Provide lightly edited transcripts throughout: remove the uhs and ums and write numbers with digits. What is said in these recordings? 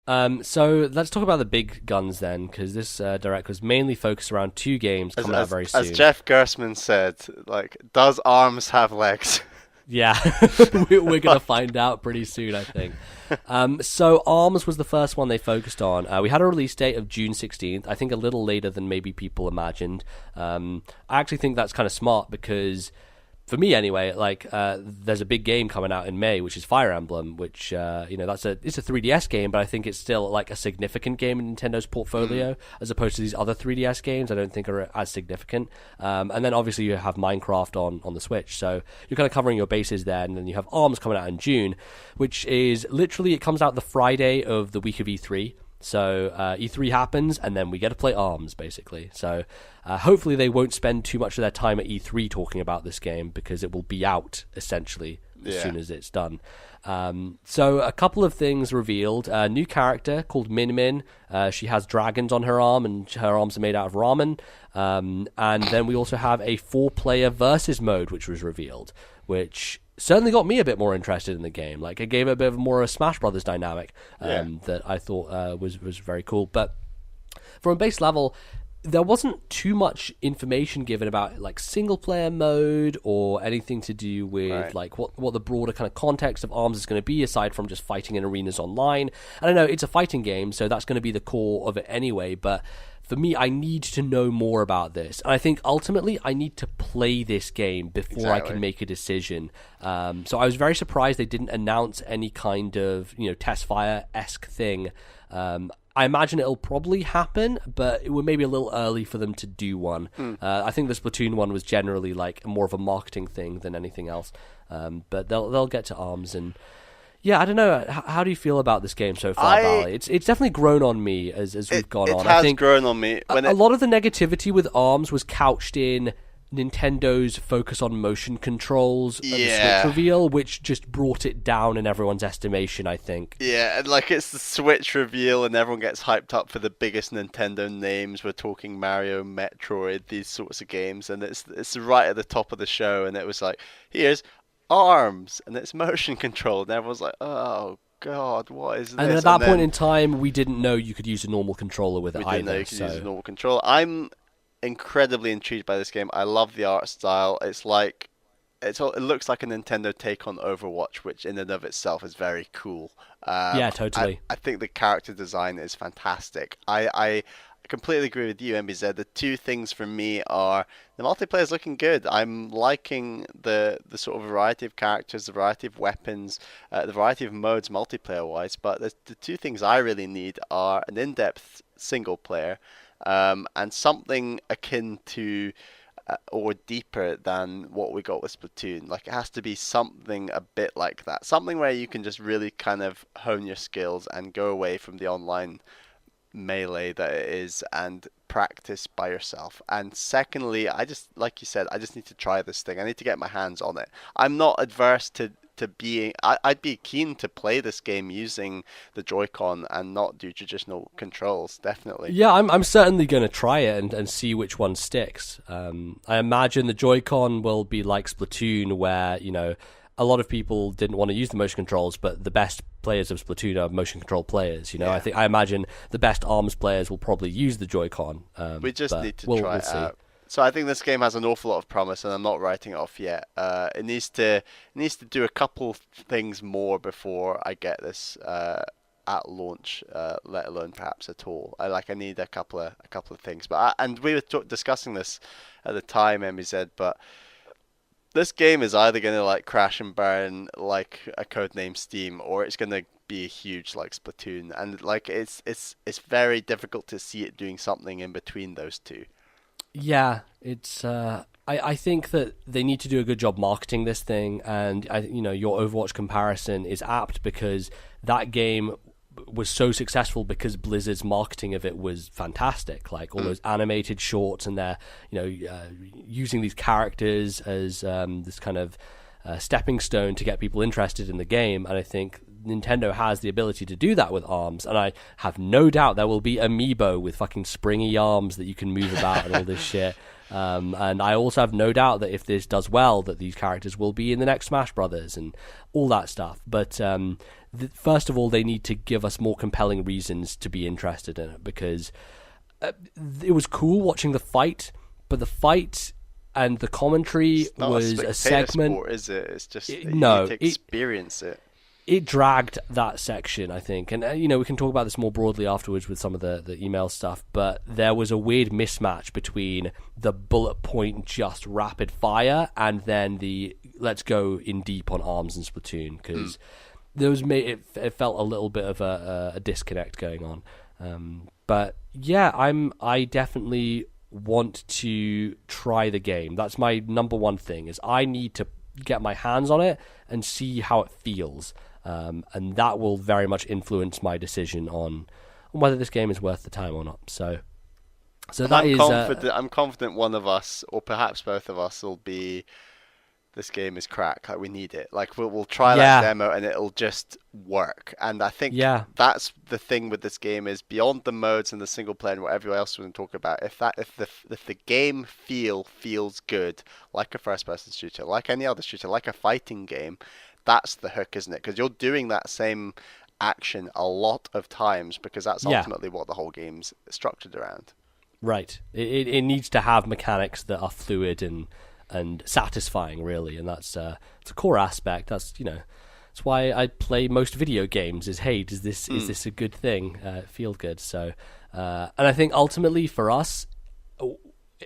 So let's talk about the big guns then, because this direct was mainly focused around two games coming out very As soon. Jeff Gersman said, like, does arms have legs? Yeah, we're gonna find out pretty soon, I think. So Arms was the first one they focused on. We had a release date of June 16th. I think a little later than maybe people imagined. I actually think that's kind of smart because, for me anyway, there's a big game coming out in May, which is Fire Emblem, which it's a 3DS game, but I think it's still like a significant game in Nintendo's portfolio as opposed to these other 3DS games. I don't think are as significant. And then obviously you have Minecraft on the Switch, so you're kind of covering your bases there. And then you have Arms coming out in June, which is literally it comes out the Friday of the week of E3. So E3 happens, and then we get to play Arms, basically. So hopefully they won't spend too much of their time at E3 talking about this game, because it will be out, essentially, as soon as it's done. So a couple of things revealed. A new character called Min Min. She has dragons on her arm, and her arms are made out of ramen. And then we also have a 4-player versus mode, which was revealed, which certainly got me a bit more interested in the game. Like, it gave it a bit of more a Smash Brothers dynamic that I thought was very cool. But from a base level, there wasn't too much information given about like single player mode or anything to do with like what the broader kind of context of Arms is going to be, aside from just fighting in arenas online. And I know it's a fighting game, so that's going to be the core of it anyway, but for me, I need to know more about this. And I think ultimately I need to play this game before I can make a decision. So I was very surprised they didn't announce any kind of, test fire-esque thing. I imagine it'll probably happen, but it would maybe a little early for them to do one. I think the Splatoon one was generally like more of a marketing thing than anything else. But they'll get to Arms. And yeah, I don't know. How do you feel about this game so far, Bally? It's definitely grown on me as we've gone on. It has I think grown on me. A lot of the negativity with Arms was couched in Nintendo's focus on motion controls at the Switch reveal, which just brought it down in everyone's estimation, I think. Yeah, and like it's the Switch reveal and everyone gets hyped up for the biggest Nintendo names. We're talking Mario, Metroid, these sorts of games, and it's right at the top of the show, and it was like, here's Arms, and it's motion control, and everyone's like, oh God, what is this? And at that point in time, we didn't know you could use a normal controller with it either. We didn't know you could use a normal controller. I'm incredibly intrigued by this game. I love the art style. It's like it looks like a Nintendo take on Overwatch, which in and of itself is very cool. Yeah, totally. I think the character design is fantastic. I completely agree with you, MBZ. The two things for me are the multiplayer is looking good. I'm liking the sort of variety of characters, the variety of weapons, the variety of modes multiplayer wise. But the two things I really need are an in-depth single player and something akin to or deeper than what we got with Splatoon. Like, it has to be something a bit like that. Something where you can just really kind of hone your skills and go away from the online melee that it is and practice by yourself. And secondly, like you said, I just need to try this thing. I need to get my hands on it. I'm not adverse to being I'd be keen to play this game using the Joy-Con and not do traditional controls, definitely. Yeah, I'm certainly going to try it and see which one sticks. I imagine the Joy-Con will be like Splatoon, where, a lot of people didn't want to use the motion controls, but the best players of Splatoon are motion control players. I imagine the best Arms players will probably use the Joy-Con. We just need to try it out. So I think this game has an awful lot of promise, and I'm not writing it off yet. It needs to do a couple things more before I get this at launch, let alone perhaps at all. I need a couple of things. And we were discussing this at the time, MBZ, but this game is either going to like crash and burn like a codename Steam, or it's going to be huge like Splatoon, and like it's very difficult to see it doing something in between those two. Yeah, it's. I think that they need to do a good job marketing this thing, and your Overwatch comparison is apt because that game was so successful because Blizzard's marketing of it was fantastic. Like all those animated shorts, and they're using these characters as this kind of stepping stone to get people interested in the game. And I think Nintendo has the ability to do that with Arms, and I have no doubt there will be amiibo with fucking springy arms that you can move about and all this shit. And I also have no doubt that if this does well, that these characters will be in the next Smash Brothers and all that stuff. But first of all, they need to give us more compelling reasons to be interested in it, because it was cool watching the fight, but the fight and the commentary was a segment. Sport, is it? It's just you no, need to experience it. It dragged that section, I think, and we can talk about this more broadly afterwards with some of the email stuff. But there was a weird mismatch between the bullet point, just rapid fire, and then the let's go in deep on Arms and Splatoon, because there was it felt a little bit of a disconnect going on. But yeah, I definitely want to try the game. That's my number one thing. Is I need to get my hands on it and see how it feels. And that will very much influence my decision on whether this game is worth the time or not. So I'm confident one of us, or perhaps both of us, will be, this game is crack. Like, we need it. Like, we'll try that demo and it'll just work. And I think that's the thing with this game, is beyond the modes and the single player and whatever else we're going to talk about. If the game feels good, like a first person shooter, like any other shooter, like a fighting game, that's the hook, isn't it? Because you're doing that same action a lot of times, because that's ultimately what the whole game's structured around. Right. It needs to have mechanics that are fluid and satisfying, really, and that's it's a core aspect. That's that's why I play most video games. Is hey, is this a good thing? Feel good. So, and I think ultimately for us,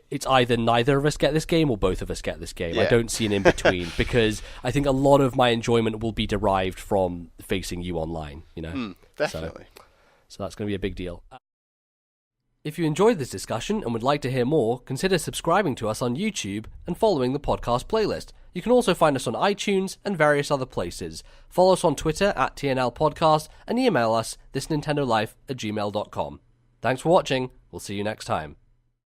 it's either neither of us get this game or both of us get this game. I don't see an in-between, because I think a lot of my enjoyment will be derived from facing you online, definitely. So that's going to be a big deal. If you enjoyed this discussion and would like to hear more, consider subscribing to us on YouTube and following the podcast playlist. You can also find us on iTunes and various other places. Follow us on Twitter @TNL Podcast and email us thisnintendolife@gmail.com. Thanks for watching. We'll see you next time.